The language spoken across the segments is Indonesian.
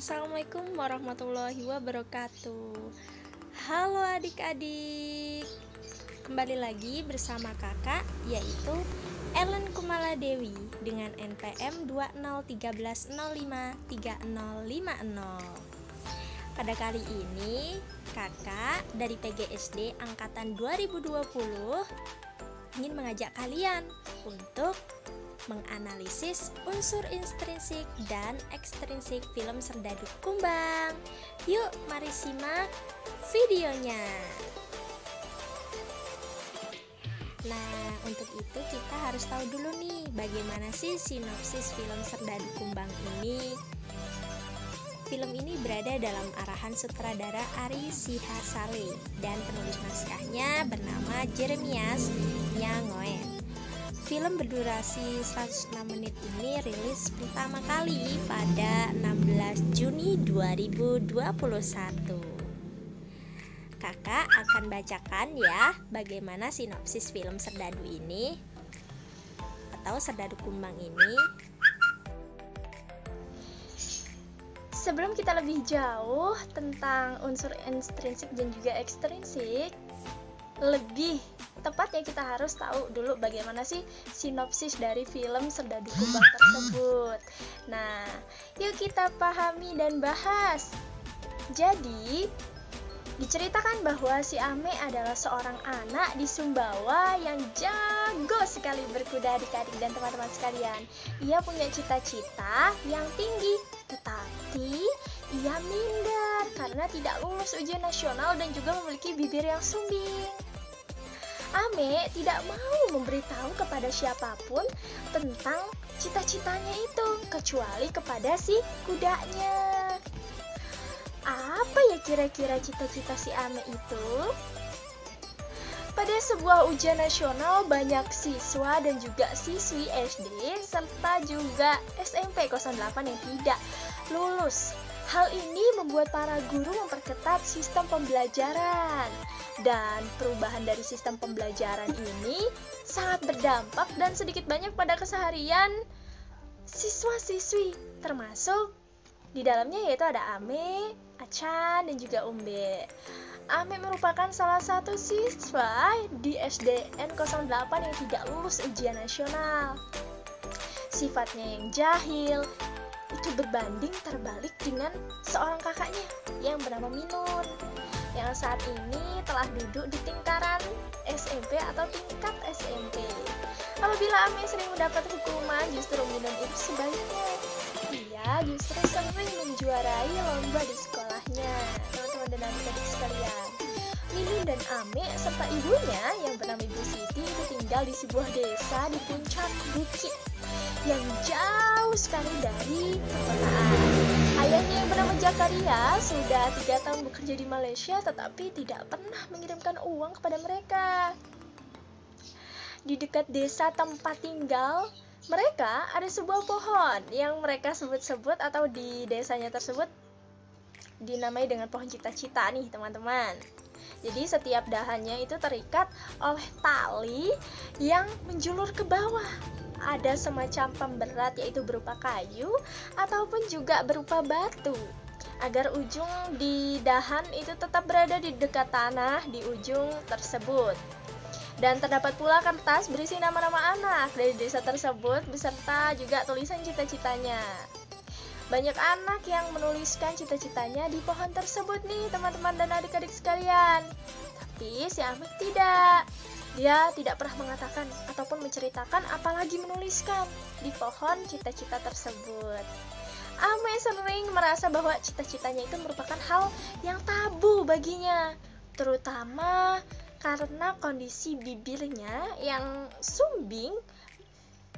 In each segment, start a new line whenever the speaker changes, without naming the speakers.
Assalamualaikum warahmatullahi wabarakatuh. Halo adik-adik, kembali lagi bersama kakak, yaitu Ellen Kumala Dewi dengan NPM 2013053050. Pada kali ini kakak dari PGSD angkatan 2020 ingin mengajak kalian untuk menganalisis unsur intrinsik dan ekstrinsik film Serdadu Kumbang. Yuk, mari simak videonya. Nah, untuk itu kita harus tahu dulu nih bagaimana sih sinopsis film Serdadu Kumbang ini. Film ini berada dalam arahan sutradara Ari Sihasale dan penulis naskahnya bernama Jeremias Nyangoen. Film berdurasi 106 menit ini rilis pertama kali pada 16 Juni 2021. Kakak akan bacakan ya bagaimana sinopsis film Serdadu ini atau Serdadu Kumbang ini.
Sebelum kita lebih jauh tentang unsur intrinsik dan juga ekstrinsik, lebih tepatnya kita harus tahu dulu bagaimana sih sinopsis dari film Serdadu Kumbang tersebut. Nah, yuk kita pahami dan bahas. Jadi, diceritakan bahwa si Ame adalah seorang anak di Sumbawa yang jago sekali berkuda adik-adik dan teman-teman sekalian. Ia punya cita-cita yang tinggi, tetapi ia minder karena tidak lulus ujian nasional dan juga memiliki bibir yang sumbing. Ame tidak mau memberitahu kepada siapapun tentang cita-citanya itu, kecuali kepada si kudanya. Apa ya kira-kira cita-cita si Ame itu? Pada sebuah ujian nasional, banyak siswa dan juga siswi SD serta juga SMP 08 yang tidak lulus. Hal ini membuat para guru memperketat sistem pembelajaran. Dan perubahan dari sistem pembelajaran ini sangat berdampak dan sedikit banyak pada keseharian siswa-siswi, termasuk di dalamnya yaitu ada Ame, Acan, dan juga Umbe. Ame merupakan salah satu siswa di SDN 08 yang tidak lulus ujian nasional. Sifatnya yang jahil itu berbanding terbalik dengan seorang kakaknya yang bernama Minun, yang saat ini telah duduk di tingkatan SMP atau tingkat SMP. Apabila Ame sering mendapat hukuman, justru Minun itu sebaliknya. Ia justru sering menjuarai lomba di sekolahnya. Teman-teman dan adik-adik sekalian, Minun dan Ame serta ibunya yang bernama Ibu Siti itu tinggal di sebuah desa di puncak bukit yang jauh sekali dari perkotaan. Ayahnya yang bernama Jakaria sudah 3 tahun bekerja di Malaysia tetapi tidak pernah mengirimkan uang kepada mereka. Di dekat desa tempat tinggal mereka ada sebuah pohon yang mereka sebut-sebut atau di desanya tersebut dinamai dengan pohon cita-cita nih teman-teman. Jadi setiap dahannya itu terikat oleh tali yang menjulur ke bawah. Ada semacam pemberat yaitu berupa kayu ataupun juga berupa batu agar ujung di dahan itu tetap berada di dekat tanah di ujung tersebut. Dan terdapat pula kertas berisi nama-nama anak dari desa tersebut beserta juga tulisan cita-citanya. Banyak anak yang menuliskan cita-citanya di pohon tersebut nih teman-teman dan adik-adik sekalian. Tapi si Ame tidak. Dia tidak pernah mengatakan ataupun menceritakan apalagi menuliskan di pohon cita-cita tersebut. Ame sering merasa bahwa cita-citanya itu merupakan hal yang tabu baginya, terutama karena kondisi bibirnya yang sumbing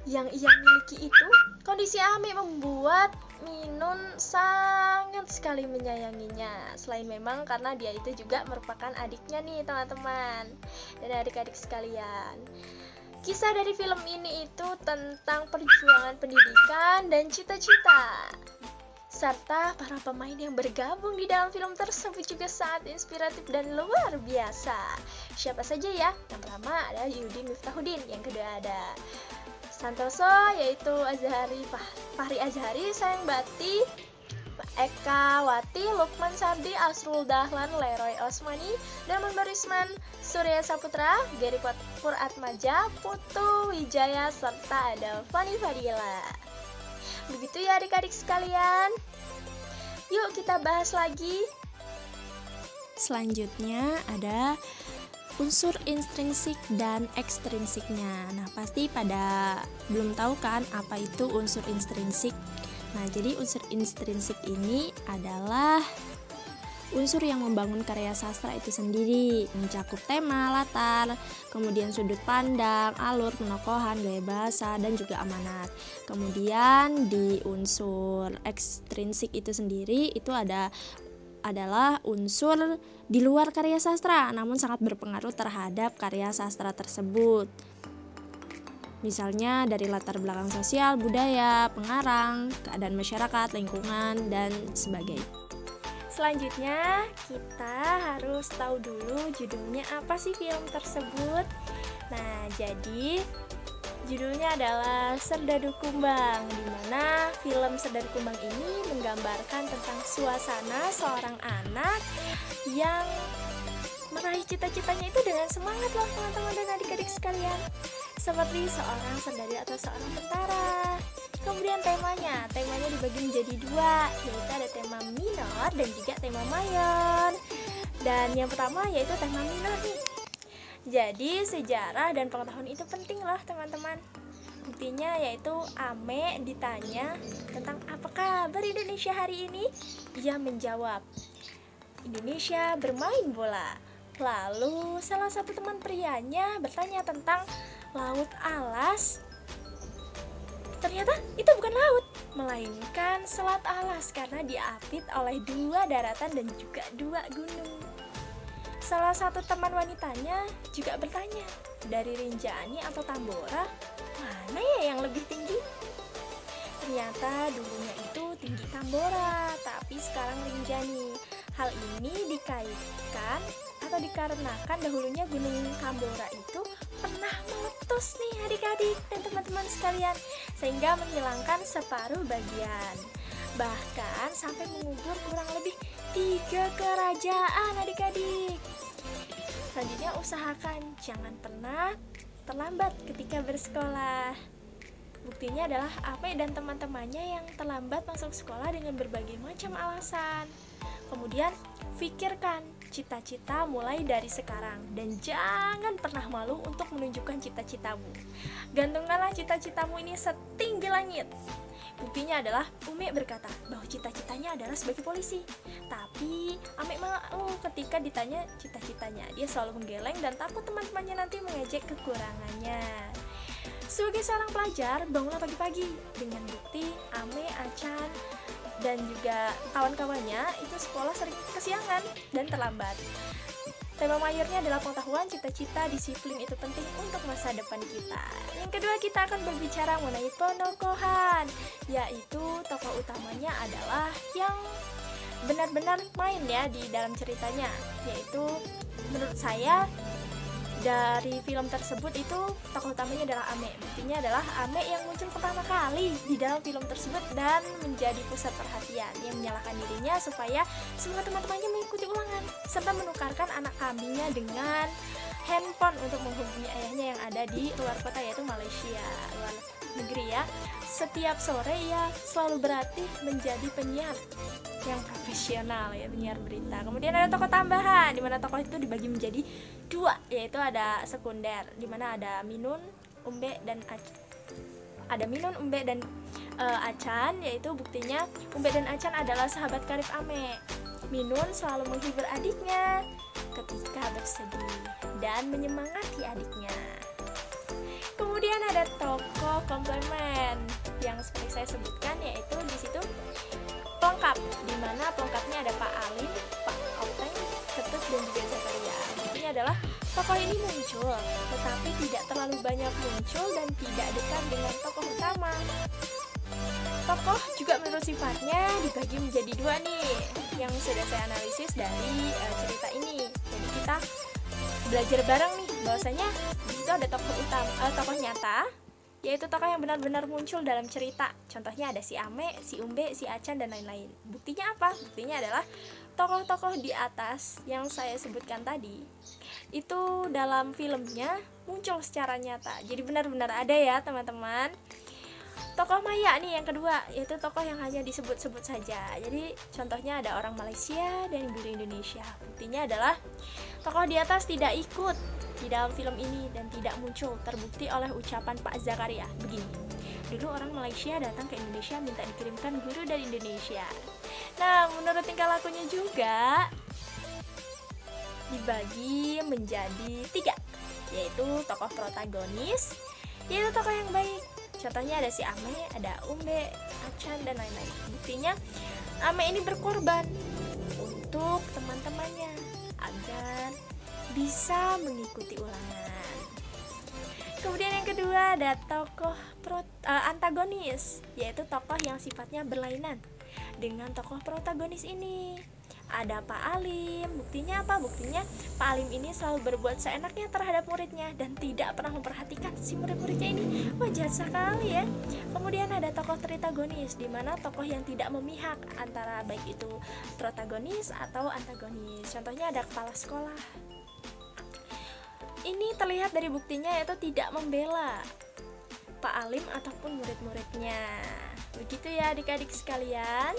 yang ia miliki itu. Kondisi Ame membuat Minun sangat sekali menyayanginya. Selain memang karena dia itu juga merupakan adiknya nih teman-teman dan adik-adik sekalian. Kisah dari film ini itu tentang perjuangan pendidikan dan cita-cita, serta para pemain yang bergabung di dalam film tersebut juga sangat inspiratif dan luar biasa. Siapa saja ya? Yang pertama ada Yudi Miftahudin, yang kedua ada Santoso yaitu Fahri Azhari, Sayang Bati, Eka Wati, Lukman Sardi, Asrul Dahlan, Leroy Osmani, Darman Barisman, Surya Saputra, Geri Puratmaja, Putu Wijaya, serta ada Fani Fadila. Begitu ya adik-adik sekalian. Yuk kita bahas lagi.
Selanjutnya ada unsur intrinsik dan ekstrinsiknya. Nah, pasti pada belum tahu kan apa itu unsur intrinsik. Nah, jadi unsur intrinsik ini adalah unsur yang membangun karya sastra itu sendiri, mencakup tema, latar, kemudian sudut pandang, alur, penokohan, gaya bahasa, dan juga amanat. Kemudian di unsur ekstrinsik itu sendiri itu adalah unsur di luar karya sastra, namun sangat berpengaruh terhadap karya sastra tersebut. Misalnya dari latar belakang sosial, budaya, pengarang, keadaan masyarakat, lingkungan, dan sebagainya.
Selanjutnya, kita harus tahu dulu judulnya apa sih film tersebut. Nah, jadi judulnya adalah Serdadu Kumbang, di mana film Serdadu Kumbang ini menggambarkan tentang suasana seorang anak yang meraih cita-citanya itu dengan semangat loh teman-teman dan adik-adik sekalian. Seperti seorang serdadu atau seorang tentara. Kemudian temanya dibagi menjadi dua, yaitu ada tema minor dan juga tema mayor. Dan yang pertama yaitu tema minor nih. Jadi sejarah dan pengetahuan itu penting loh teman-teman. Buktinya yaitu Ame ditanya tentang apa kabar Indonesia hari ini. Ia menjawab, Indonesia bermain bola. Lalu salah satu teman prianya bertanya tentang laut alas. Ternyata itu bukan laut, melainkan selat alas karena diapit oleh dua daratan dan juga dua gunung. Salah satu teman wanitanya juga bertanya, dari Rinjani atau Tambora, mana ya yang lebih tinggi? Ternyata dulunya itu tinggi Tambora, tapi sekarang Rinjani. Hal ini dikaitkan atau dikarenakan dahulunya Gunung Tambora itu pernah meletus nih adik-adik dan teman-teman sekalian, sehingga menghilangkan separuh bagian, bahkan sampai mengubur kurang lebih 3 kerajaan adik-adik. Selanjutnya, usahakan jangan pernah terlambat ketika bersekolah. Buktinya adalah Ame dan teman-temannya yang terlambat masuk sekolah dengan berbagai macam alasan. Kemudian, pikirkan cita-cita mulai dari sekarang dan jangan pernah malu untuk menunjukkan cita-citamu. Gantungkanlah cita-citamu ini setinggi langit. Buktinya adalah Umi berkata bahwa cita-citanya adalah sebagai polisi. Tapi Ame malu ketika ditanya cita-citanya. Dia selalu menggeleng dan takut teman-temannya nanti mengejek kekurangannya. Sebagai seorang pelajar, bangunlah pagi-pagi. Dengan bukti Ame, Acan, dan juga kawan-kawannya itu sekolah sering kesiangan dan terlambat. Tema mayornya adalah pengetahuan, cita-cita, disiplin itu penting untuk masa depan kita. Yang kedua, kita akan berbicara mengenai penokohan, yaitu tokoh utamanya adalah yang benar-benar main ya di dalam ceritanya, yaitu menurut saya dari film tersebut itu tokoh utamanya adalah Ame. Buktinya adalah Ame yang muncul pertama kali di dalam film tersebut dan menjadi pusat perhatian, yang menyalahkan dirinya supaya semua teman-temannya mengikuti ulangan serta menukarkan anak kambingnya dengan handphone untuk menghubungi ayahnya yang ada di luar kota, yaitu Malaysia, luar negeri ya. Setiap sore ia selalu berlatih menjadi penyiar yang profesional ya, penyiar berita. Kemudian ada tokoh tambahan di mana tokoh itu dibagi menjadi dua, yaitu ada sekunder di mana ada Minun, Umbe dan Acan, yaitu buktinya Umbe dan Acan adalah sahabat karib Ame. Minun selalu menghibur adiknya ketika bersedih dan menyemangati adiknya. Kemudian ada tokoh komplement yang seperti saya sebutkan, yaitu di situ pelengkap, di mana pelengkapnya ada Pak Alim, Pak Openg, Ketut, dan juga Zakaria. Intinya adalah tokoh ini muncul, tetapi tidak terlalu banyak muncul dan tidak dekat dengan tokoh utama. Tokoh juga menurut sifatnya dibagi menjadi dua nih, yang sudah saya analisis dari cerita ini. Jadi kita belajar bareng nih, bahwasanya di situ ada tokoh utama, tokoh nyata, yaitu tokoh yang benar-benar muncul dalam cerita. Contohnya ada si Ame, si Umbe, si Acan, dan lain-lain. Buktinya apa? Buktinya adalah tokoh-tokoh di atas yang saya sebutkan tadi itu dalam filmnya muncul secara nyata. Jadi benar-benar ada ya teman-teman. Tokoh Maya nih yang kedua, yaitu tokoh yang hanya disebut-sebut saja. Jadi contohnya ada orang Malaysia dan guru Indonesia. Buktinya adalah tokoh di atas tidak ikut di dalam film ini dan tidak muncul, terbukti oleh ucapan Pak Zakaria begini: dulu orang Malaysia datang ke Indonesia minta dikirimkan guru dari Indonesia. Nah, menurut tingkah lakunya juga dibagi menjadi 3, yaitu tokoh protagonis, yaitu tokoh yang baik. Contohnya ada si Ame, ada Umbe, Acan, dan lain-lain. Buktinya Ame ini berkorban untuk teman-temannya agar bisa mengikuti ulangan. Kemudian yang kedua ada tokoh antagonis, yaitu tokoh yang sifatnya berlainan dengan tokoh protagonis ini. Ada Pak Alim. Buktinya apa? Buktinya Pak Alim ini selalu berbuat seenaknya terhadap muridnya dan tidak pernah memperhatikan si murid-muridnya ini. Wah, jahat sekali ya. Kemudian ada tokoh tritagonis, di mana tokoh yang tidak memihak antara baik itu protagonis atau antagonis. Contohnya ada kepala sekolah. Ini terlihat dari buktinya, yaitu tidak membela Pak Alim ataupun murid-muridnya. Begitu ya adik-adik sekalian.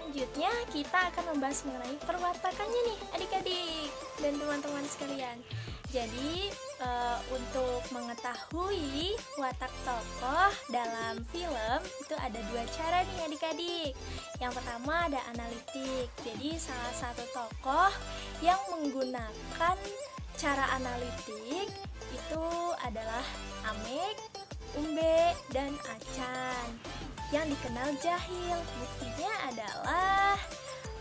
Selanjutnya kita akan membahas mengenai perwatakannya nih adik-adik dan teman-teman sekalian. Jadi untuk mengetahui watak tokoh dalam film itu ada 2 cara nih adik-adik. Yang pertama ada analitik. Jadi salah satu tokoh yang menggunakan cara analitik itu adalah Amek, Umbe, dan Acan yang dikenal jahil. Buktinya adalah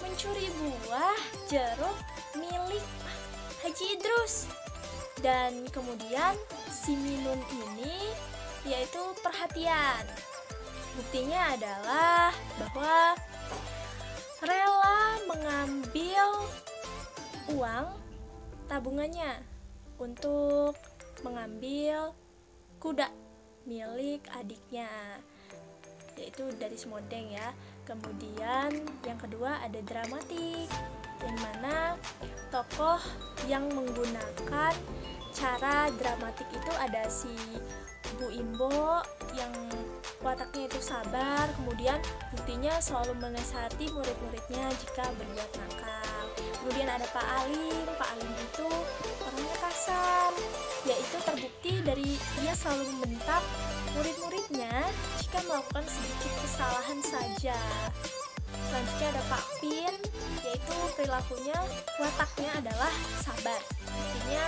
mencuri buah jeruk milik Haji Idrus. Dan kemudian si Minun ini yaitu perhatian. Buktinya adalah bahwa rela mengambil uang tabungannya untuk mengambil kuda milik adiknya, yaitu dari Semodeng ya. Kemudian yang kedua ada dramatik, yang mana tokoh yang menggunakan cara dramatik itu ada si Bu Imbo yang wataknya itu sabar, kemudian buktinya selalu menasihati murid-muridnya jika berbuat nakal. Kemudian ada Pak Alim. Pak Alim itu orangnya kasar, yaitu terbukti dari dia selalu membentak murid-muridnya jika melakukan sedikit kesalahan saja. Selanjutnya ada Pak Pin, yaitu perilakunya, wataknya adalah sabar. Artinya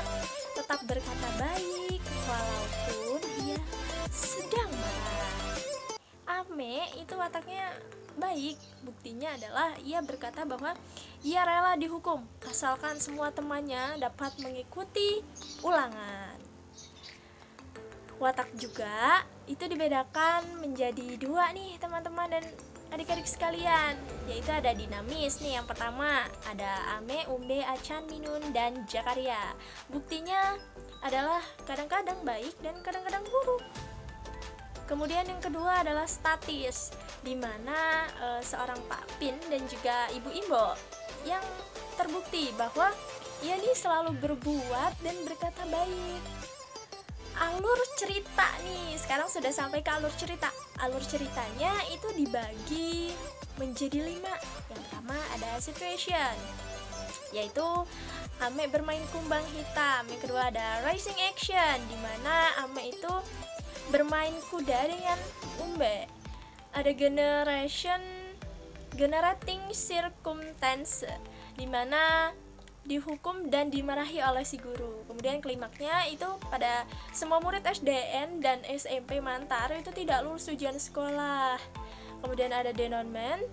tetap berkata baik walaupun ia sedang marah. Ame itu wataknya baik. Buktinya adalah ia berkata bahwa ia rela dihukum asalkan semua temannya dapat mengikuti ulangan. Watak juga itu dibedakan menjadi 2 nih teman-teman dan adik-adik sekalian, yaitu ada dinamis nih. Yang pertama ada Ame, Umbe, Acan, Minun, dan Zakaria. Buktinya adalah kadang-kadang baik dan kadang-kadang buruk. Kemudian yang kedua adalah statis, di mana seorang Pak Pin dan juga Ibu Imbo yang terbukti bahwa ia ini selalu berbuat dan berkata baik. Alur cerita nih, sekarang sudah sampai ke alur cerita. Alur ceritanya itu dibagi menjadi 5. Yang pertama ada situation, yaitu Ame bermain kumbang hitam. Yang kedua ada rising action, di mana Ame itu bermain kuda dengan Umbe. Ada generating circumstance, di mana dihukum dan dimarahi oleh si guru. Kemudian klimaknya itu pada semua murid SDN dan SMP Mantar itu tidak lulus ujian sekolah. Kemudian ada denomen.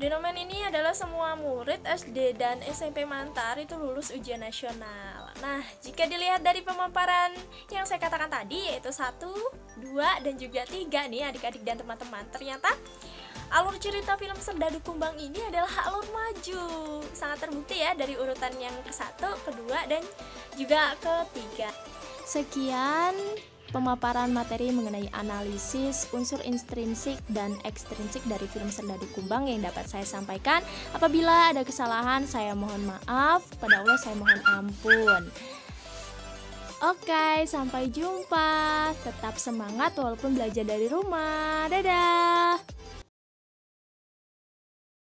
Denomen ini adalah semua murid SD dan SMP Mantar itu lulus ujian nasional. Nah, jika dilihat dari pemaparan yang saya katakan tadi, yaitu 1, 2, dan juga 3 nih adik-adik dan teman-teman, ternyata alur cerita film Serdadu Kumbang ini adalah alur maju. Sangat terbukti ya dari urutan yang ke-1, ke-2, dan juga ke-3. Sekian pemaparan materi mengenai analisis unsur intrinsik dan ekstrinsik dari film Serdadu Kumbang yang dapat saya sampaikan. Apabila ada kesalahan, saya mohon maaf. Pada Allah saya mohon ampun. Oke, sampai jumpa. Tetap semangat walaupun belajar dari rumah. Dadah.